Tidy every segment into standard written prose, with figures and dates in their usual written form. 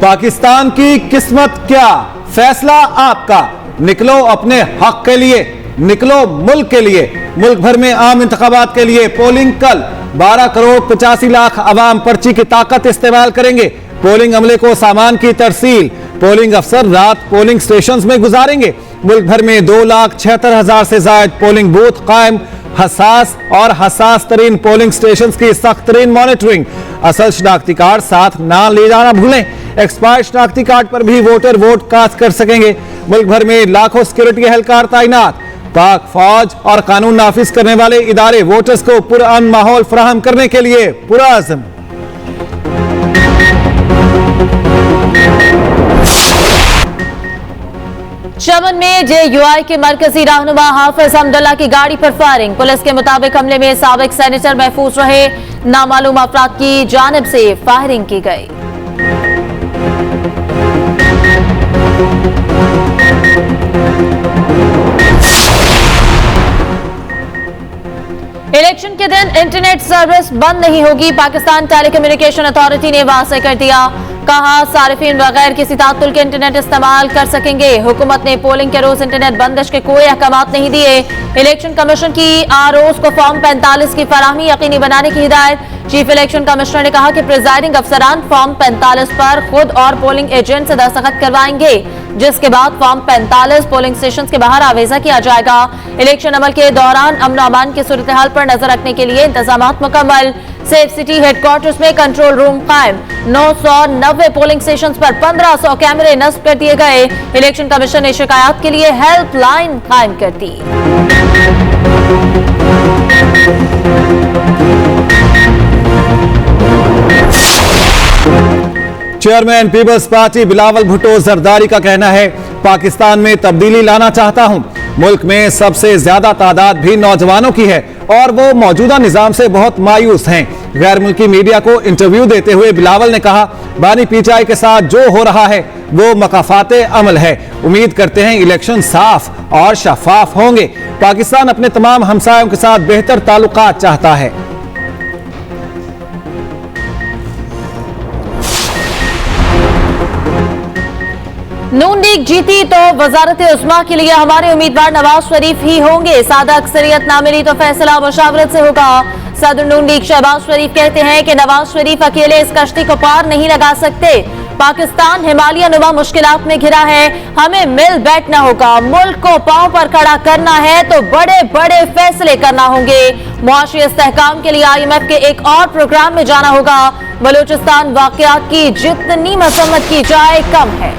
पाकिस्तान की किस्मत क्या, फैसला आपका। निकलो अपने हक के लिए, निकलो मुल्क के लिए। मुल्क भर में आम इंतखाबात के लिए पोलिंग कल। 12 करोड़ 85 लाख अवाम पर्ची की ताकत इस्तेमाल करेंगे। पोलिंग अमले को सामान की तरसील। पोलिंग अफसर रात पोलिंग स्टेशंस में गुजारेंगे। मुल्क भर में 2,76,000 से ज्यादा पोलिंग बूथ कायम। हसास तरीन पोलिंग स्टेशंस की सख्त तरीन मॉनिटरिंग। असल शनाख्ती कार्ड साथ ना ले जाना भूलें। एक्सपायर्ड शनाख्ती कार्ड पर भी वोटर वोट कास्ट कर सकेंगे। मुल्क भर में लाखों सिक्योरिटी एहलकार तैनात। पाक फौज और कानून नाफिज करने वाले इदारे वोटर्स को पुरअमन माहौल फराहम करने के लिए पुरअज़्म। चमन में JUI के मरकजी रहनुमा हाफिज हमदुल्ला की गाड़ी पर फायरिंग। पुलिस के मुताबिक हमले में साबिक सेनेटर महफूज रहे। नामालूम अफराद की जानिब से फायरिंग की गई। इलेक्शन के दिन इंटरनेट सर्विस बंद नहीं होगी। पाकिस्तान टेलीकम्युनिकेशन अथॉरिटी ने वाज़ेह कर दिया। कहा सारिफीन बगैर किसी तात्तुल के इंटरनेट इस्तेमाल कर सकेंगे। हुकूमत ने पोलिंग के रोज इंटरनेट बंदिश के कोई अहकामात नहीं दिए। इलेक्शन कमीशन की ROs को फॉर्म 45 की फराहमी यकीनी बनाने की हिदायत। चीफ इलेक्शन कमिश्नर ने कहा कि प्रिजाइडिंग अफसरान फॉर्म 45 पर खुद और पोलिंग एजेंट से दस्तखत करवाएंगे, जिसके बाद फॉर्म 45 पोलिंग स्टेशन के बाहर आवेजा किया जाएगा। इलेक्शन अमल के दौरान अमन अमान की सूरत हाल पर नजर रखने के लिए इंतजामात मुकम्मल। सेफ सिटी हेडक्वार्टर्स में कंट्रोल रूम कायम। 990 पोलिंग स्टेशन पर 1500 कैमरे नस्ब कर दिए गए। इलेक्शन कमीशन ने शिकायत के लिए हेल्पलाइन कायम कर दी। Chairman People's Party Bilawal Bhutto Zardari का कहना है, पाकिस्तान में तब्दीली लाना चाहता हूं। मुल्क में सबसे ज्यादा तादाद भी नौजवानों की है और वो मौजूदा निजाम से बहुत मायूस हैं। गैर मुल्की मीडिया को इंटरव्यू देते हुए बिलावल ने कहा, बानी पीटीआई के साथ जो हो रहा है वो मकाफाते अमल है। उम्मीद करते हैं इलेक्शन साफ और शफाफ होंगे। पाकिस्तान अपने तमाम हमसायों के साथ बेहतर ताल्लुकात चाहता है। नून लीग जीती तो वजारत उस्मा के लिए हमारे उम्मीदवार नवाज शरीफ ही होंगे। सादा अक्सरियत ना मिली तो फैसला मुशावरत से होगा। सदर नून लीग शहबाज शरीफ कहते हैं कि नवाज शरीफ अकेले इस कश्ती को पार नहीं लगा सकते। पाकिस्तान हिमालय नुमा मुश्किलात में घिरा है, हमें मिल बैठना होगा। मुल्क को पांव पर खड़ा करना है तो बड़े बड़े फैसले करना होंगे। मुआशी इस्तेहकाम के लिए IMF के एक और प्रोग्राम में जाना होगा। बलूचिस्तान वाकयात की जितनी मसम्मत की जाए कम है।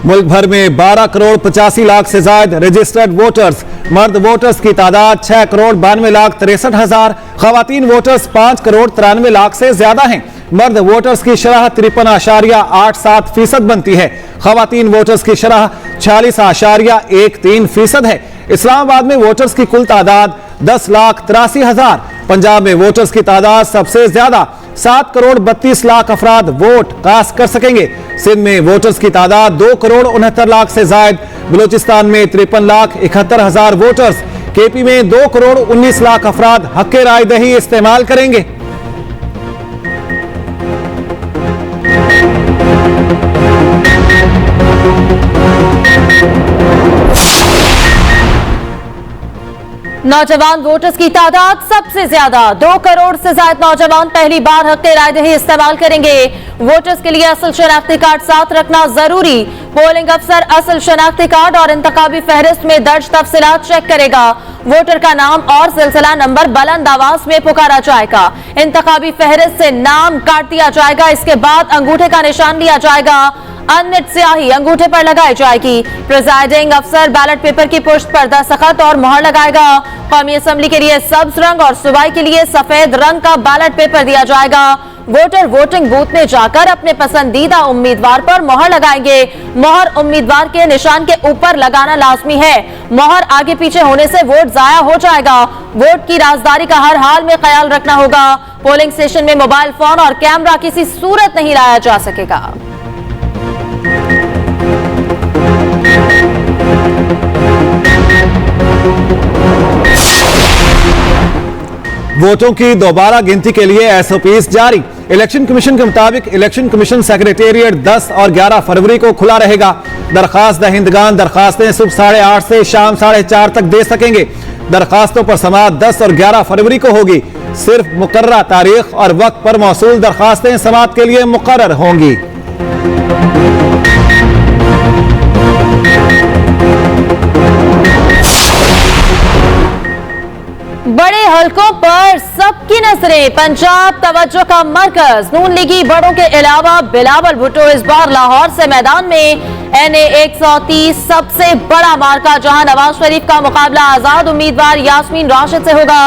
मुल्क भर में 12 करोड़ 85 लाख से ज्यादा रजिस्टर्ड वोटर्स। मर्द वोटर्स की तादाद 6 करोड़ 92 लाख 63 हजार। खवातीन वोटर्स 5 करोड़ 93 लाख से ज्यादा हैं। मर्द वोटर्स की शरह 53.87% बनती है। खवातीन वोटर्स की शरह 46.13% है। इस्लामाबाद में वोटर्स की कुल तादाद 10,83,000। पंजाब में वोटर्स की तादाद सबसे ज्यादा 7 करोड़ 32 लाख अफराद वोट कास्ट कर सकेंगे। सिंध में वोटर्स की तादाद 2 करोड़ 69 लाख से ज्यादा। बलूचिस्तान में 53,71,000 वोटर्स। KP में 2 करोड़ 19 लाख अफराद हक राय दही इस्तेमाल करेंगे। नौजवान वोटर्स की तादाद सबसे ज्यादा। 2 करोड़ से ज्यादा नौजवान पहली बार हक राय दही इस्तेमाल करेंगे। वोटर्स के लिए असल शनाख्ती कार्ड साथ रखना जरूरी। पोलिंग अफसर असल शनाख्ती कार्ड और इंतखाबी फहरिस्त में दर्ज तफसीलात चेक करेगा। वोटर का नाम और सिलसिला नंबर बुलंद आवाज में पुकारा जाएगा। इंतखाबी फहरिस्त से नाम काट दिया जाएगा। इसके बाद अंगूठे का निशान लिया जाएगा। अननिट स्याही अंगूठे पर लगाई जाएगी। प्रिजाइडिंग अफसर बैलेट पेपर की पुष्ट पर दस्तखत और मोहर लगाएगा। कौमी असेंबली के लिए सब्ज रंग और सूबाई के लिए सफेद रंग का बैलेट पेपर दिया जाएगा। वोटर वोटिंग बूथ में जाकर अपने पसंदीदा उम्मीदवार पर मोहर लगाएंगे। मोहर उम्मीदवार के निशान के ऊपर लगाना लाजमी है। मोहर आगे पीछे होने से वोट जाया हो जाएगा। वोट की राजदारी का हर हाल में ख्याल रखना होगा। पोलिंग स्टेशन में मोबाइल फोन और कैमरा किसी सूरत नहीं लाया जा सकेगा। वोटों की दोबारा गिनती के लिए SOPs जारी। इलेक्शन कमीशन के मुताबिक इलेक्शन कमीशन सेक्रेटेरिएट 10 और 11 फरवरी को खुला रहेगा। दरखास्त दहिंदगान दरखास्तें सुबह 8:30 से शाम 4:30 तक दे सकेंगे। दरखास्तों पर समाअत 10 और 11 फरवरी को होगी। सिर्फ मुकर्ररा तारीख और वक्त पर मौसूल दरखास्तें समाअत के लिए मुकर्रर होंगी। बड़े हलकों पर सबकी नजरें। पंजाब तवज्जो का मरकज। नून लीगी बड़ों के अलावा बिलावल भुट्टो इस बार लाहौर से मैदान में। NA 130 सबसे बड़ा मार्का, जहां नवाज शरीफ का मुकाबला आजाद उम्मीदवार यास्मीन राशिद से होगा।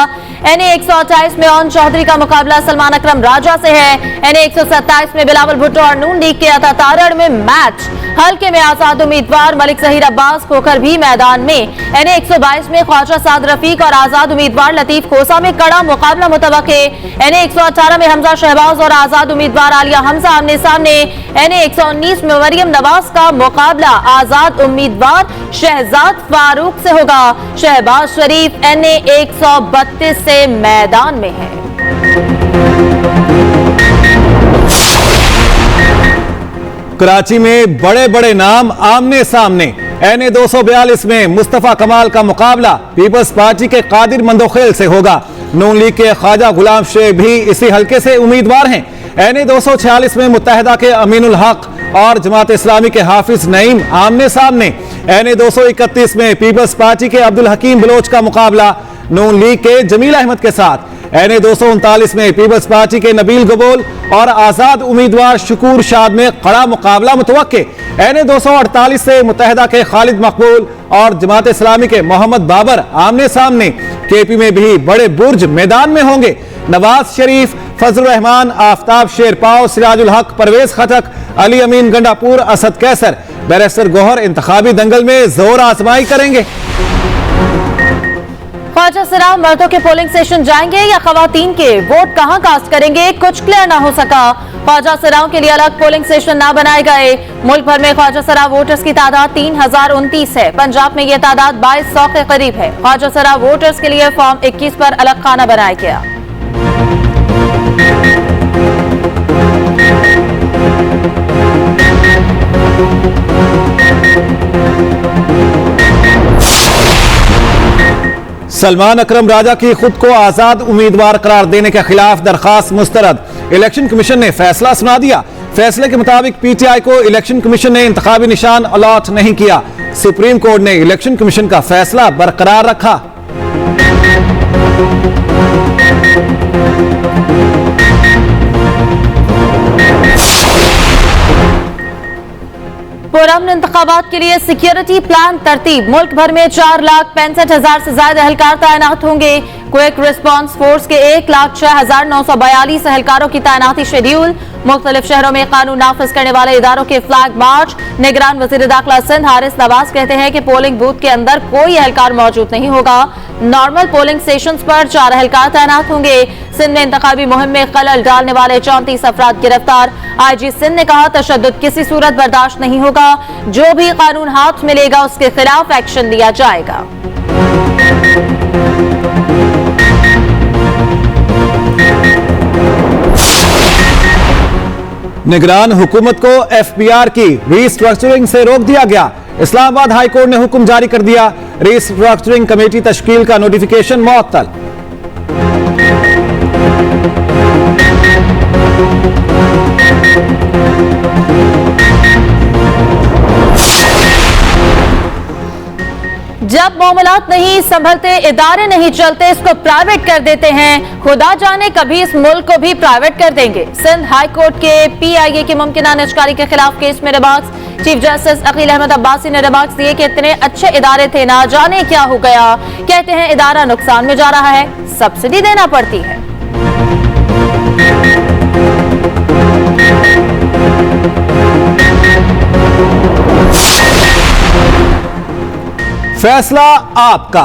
NA 128 में ओन चौधरी का मुकाबला सलमान अकरम राजा से है। NA 127 में बिलावल भुट्टो और नून लीग के अता तारड़ में मैच। हल्के में आजाद उम्मीदवार मलिक जहीर अब्बास खोखर भी मैदान में। NA 122 में ख्वाजा साद रफीक और आजाद उम्मीदवार लतीफ खोसा में कड़ा मुकाबला मुतवक्के। NA 118 में हमजा शहबाज और आजाद उम्मीदवार आलिया हमजा आमने सामने। NA 119 में मरियम नवाज का मुकाबला आजाद उम्मीदवार शहजाद फारूक से होगा। शहबाज शरीफ NA 132 से मैदान में है। कराची में बड़े बड़े नाम आमने सामने। NA 242 में मुस्तफा कमाल का मुकाबला पीपल्स पार्टी के कादिर मंदोखेल से होगा। नून लीग के ख्वाजा गुलाम शेख भी इसी हल्के से उम्मीदवार हैं। NA 246 में मुत्तहिदा के अमीनुल हक और जमात इस्लामी के हाफिज नईम आमने सामने। NA 231 में पीपल्स पार्टी के अब्दुल हकीम बलोच का मुकाबला नून लीग के जमील अहमद के साथ। NA 239 में पीपल्स पार्टी के नबील गबोल और आजाद उम्मीदवार शकूर शाद में कड़ा मुकाबला मुतवक्के। NA 248 से मुत्तहिदा के खालिद मकबूल और जमात इस्लामी के मोहम्मद बाबर आमने सामने। KP में भी बड़े बुर्ज मैदान में होंगे। नवाज शरीफ, फजल रहमान, आफ्ताब शेरपाव, सिराजुल हक, परवेज खटक, अली अमीन गंडापुर, असद कैसर, बैरिस्टर गौहर इंतखाबी दंगल में जोर आजमाई करेंगे। ख्वाजा सराव मर्दों के पोलिंग स्टेशन जाएंगे या खवातीन के? वोट कहां कास्ट करेंगे? कुछ क्लियर ना हो सका। ख्वाजा सराव के लिए अलग पोलिंग स्टेशन ना बनाए गए। मुल्क भर में ख्वाजा सराव वोटर्स की तादाद 3029 है। पंजाब में यह तादाद 2200 के करीब है। ख्वाजा सराव वोटर्स के लिए फॉर्म 21 पर अलग खाना बनाया गया। सलमान अकरम राजा की खुद को आजाद उम्मीदवार करार देने के खिलाफ दरखास्त मुस्तरद। इलेक्शन कमीशन ने फैसला सुना दिया। फैसले के मुताबिक PTI को इलेक्शन कमीशन ने इंतखाबी निशान अलॉट नहीं किया। सुप्रीम कोर्ट ने इलेक्शन कमीशन का फैसला बरकरार रखा। पुरअमन इंतखाबात के लिए सिक्योरिटी प्लान तरतीब। मुल्क भर में 4,65,000 से ज्यादा एहलकार तैनात होंगे। क्विक रिस्पांस फोर्स के 1,06,942 एहलकारों की तैनाती शेड्यूल। मुख्तलिफ शहरों में कानून नाफिज करने वाले इदारों के फ्लैग मार्च। निगरान वजीर दाखिला सिंध हारिस नवाज कहते हैं कि पोलिंग बूथ के अंदर कोई एहलकार मौजूद नहीं होगा। नॉर्मल पोलिंग स्टेशन पर 4 एहलकार तैनात होंगे। सिंध में इंतखाबी मुहिम में खलल डालने वाले 34 अफराद गिरफ्तार। IG सिंध ने कहा तशद्दुद किसी सूरत बर्दाश्त नहीं होगा। जो भी कानून हाथ मिलेगा उसके खिलाफ एक्शन लिया जाएगा। निगरान हुकूमत को FBR की रीस्ट्रक्चरिंग से रोक दिया गया। इस्लामाबाद हाई कोर्ट ने हुक्म जारी कर दिया। रीस्ट्रक्चरिंग कमेटी तश्कील का नोटिफिकेशन मुअत्तल। जब मामलात नहीं संभलते, इदारे नहीं चलते, इसको प्राइवेट कर देते हैं। खुदा जाने कभी इस मुल्क को भी प्राइवेट कर देंगे। सिंध हाई कोर्ट के PIA की मुमकिन निजकारी के खिलाफ केस में remarks. Chief justice Aqeel Ahmed Abbasi ने रिमार्क्स दिए कि इतने अच्छे इदारे थे, ना जाने क्या हो गया। कहते हैं इदारा नुकसान में जा रहा है, सब्सिडी देना पड़ती है। फैसला आपका।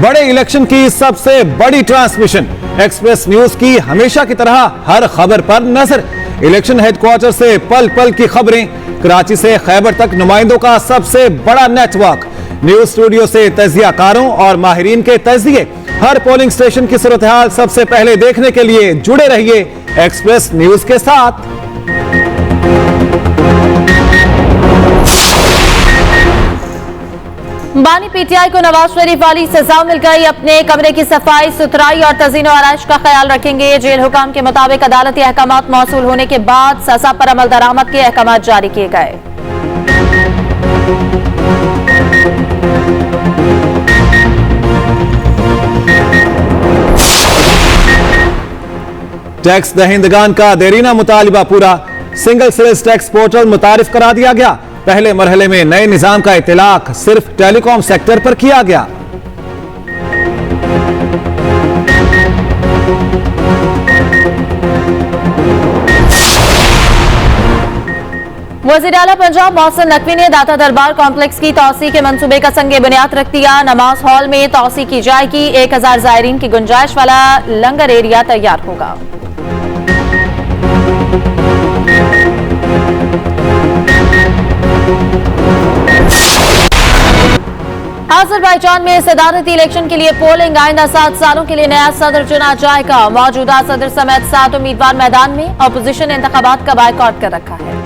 बड़े इलेक्शन की सबसे बड़ी ट्रांसमिशन। एक्सप्रेस न्यूज की हमेशा की तरह हर खबर पर नजर। इलेक्शन हेडक्वार्टर से पल पल की खबरें। कराची से खैबर तक नुमाइंदों का सबसे बड़ा नेटवर्क। न्यूज स्टूडियो से तजियाकारों और माहिरीन के तजिए। हर पोलिंग स्टेशन की सूरत हाल सबसे पहले देखने के लिए जुड़े रहिए एक्सप्रेस न्यूज के साथ। बानी पीटीआई को नवाज शरीफ वाली सजा मिल गई। अपने कमरे की सफाई सुथराई और तजीनो आराइश का ख्याल रखेंगे। जेल हुकाम के मुताबिक अदालती अहकामात मौसूल होने के बाद सजा पर अमल दरामद के अहकामात जारी किए गए। टैक्स दहिंदगान का देरीना मुतालिबा पूरा। सिंगल सेल्स टैक्स पोर्टल मुतारिफ करा दिया गया। पहले मरहले में नए निजाम का इतलाक सिर्फ टेलीकॉम सेक्टर पर किया गया। वज़ीर आला पंजाब मोहसिन नकवी ने दाता दरबार कॉम्प्लेक्स की तौसी के मंसूबे का संगे बुनियाद रख दिया। नमाज हॉल में तौसी की जाएगी। 1000 ज़ायरीन की गुंजाइश वाला लंगर एरिया तैयार होगा। अज़रबैजान में सदारती इलेक्शन के लिए पोलिंग। आइंदा 7 सालों के लिए नया सदर चुना जाएगा। मौजूदा सदर समेत 7 उम्मीदवार मैदान में। अपोजिशन इंतखाबात का बायकॉट कर रखा है।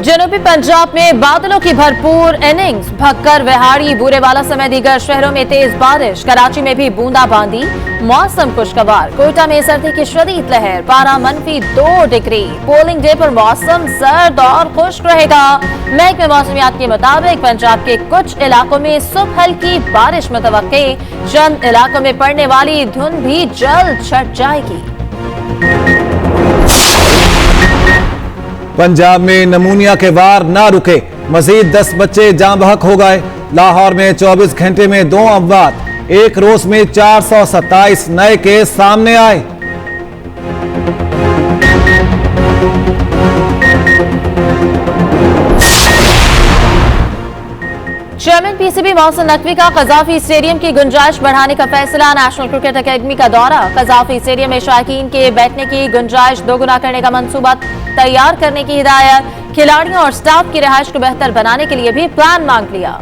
जनूबी पंजाब में बादलों की भरपूर इनिंग्स। भक्कर, विहाड़ी, बूरेवाला समेत दीगर शहरों में तेज बारिश। कराची में भी बूंदाबांदी। मौसम खुशगवार। कोयटा में सर्दी की शदीद लहर। पारा -2 डिग्री। पोलिंग डे पर मौसम सर्द और खुश्क रहेगा। महकमे मौसमियात के मुताबिक पंजाब के कुछ इलाकों में सुबह हल्की बारिश मुतवक्के। चंद इलाकों में पड़ने वाली धुंध भी जल्द छट जाएगी। पंजाब में नमूनिया के वार ना रुके। मजीद 10 बच्चे जाँ बहक हो गए। लाहौर में 24 घंटे में 2 अमवात। एक रोज में 427 नए केस सामने आए। चेयरमैन पीसीबी मोहसिन नकवी का कज़ाफी स्टेडियम की गुंजाइश बढ़ाने का फैसला। नेशनल क्रिकेट अकेडमी का दौरा। कज़ाफी स्टेडियम में शायकीन के बैठने की गुंजाइश दोगुना करने का मंसूबा तैयार करने की हिदायत। खिलाड़ियों और स्टाफ की रिहाइश को बेहतर बनाने के लिए भी प्लान मांग लिया।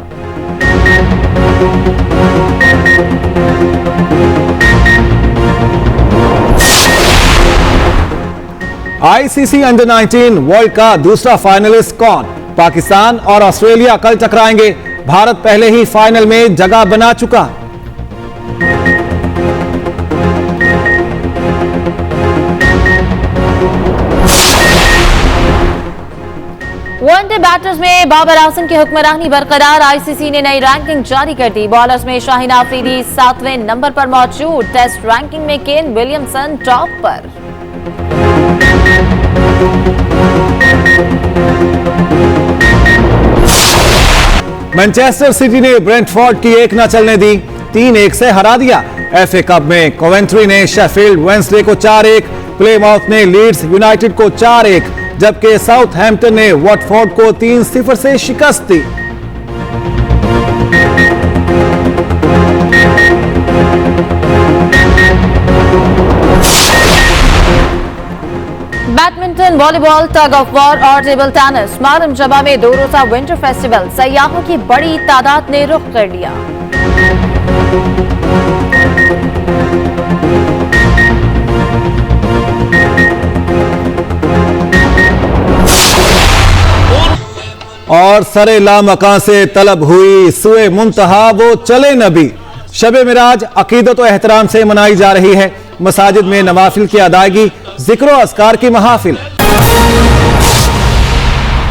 आईसीसी अंडर 19 वर्ल्ड का दूसरा फाइनलिस्ट कौन? पाकिस्तान और ऑस्ट्रेलिया कल टकराएंगे। भारत पहले ही फाइनल में जगह बना चुका। वनडे बैटर्स में बाबर आजम की हुक्मरानी बरकरार। आईसीसी ने नई रैंकिंग जारी कर दी। बॉलर्स में शाहीन आफरीदी 7वें नंबर पर मौजूद। टेस्ट रैंकिंग में केन विलियमसन टॉप पर। मैनचेस्टर सिटी ने ब्रेंटफोर्ड की एक न चलने दी। 3-1 से हरा दिया। एफए कप में कोवेंट्री ने शेफील्ड वेडनेसडे को 4-1, प्लेमाउथ ने लीड्स यूनाइटेड को 4-1, जबकि साउथहैम्पटन ने वॉटफोर्ड को 3-0 से शिकस्त दी। Badminton, volleyball, tug of war और टेबल टेनिस। मारम जबा में 2 रोजा विंटर फेस्टिवल। सयाहों की बड़ी तादाद ने रुख कर लिया। और सरे लामकां से तलब हुई सुए मुंतहा वो चले नबी। शबे मिराज अकीदत व एहतराम से मनाई जा रही है। मसाजिद में नवाफिल की अदायगी, जिक्र व अस्कार की महाफिल।